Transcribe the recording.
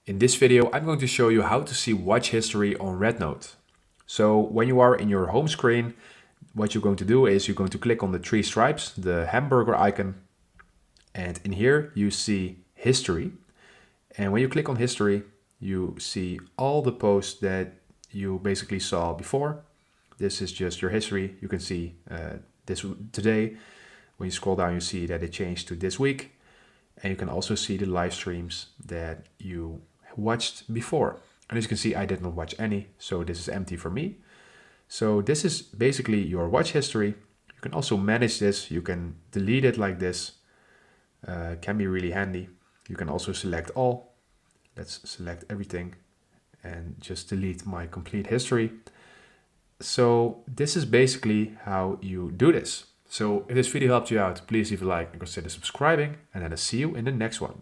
In this video, I'm going to show you how to see watch history on RedNote. So when you are in your home screen, what you're going to do is you're going to click on the three stripes, the hamburger icon, and in here you see history. And when you click on history, you see all the posts that you basically saw before. This is just your history. You can see this today. When you scroll down, you see that it changed to this week. And you can also see the live streams that you watched before. And as you can see, I did not watch any, so this is empty for me. So this is basically your watch history. You can also manage this. You can delete it like this. Can be really handy. You can also select all. Let's select everything and just delete my complete history. So this is basically how you do this. So if this video helped you out, please leave a like and consider subscribing, and then I'll see you in the next one.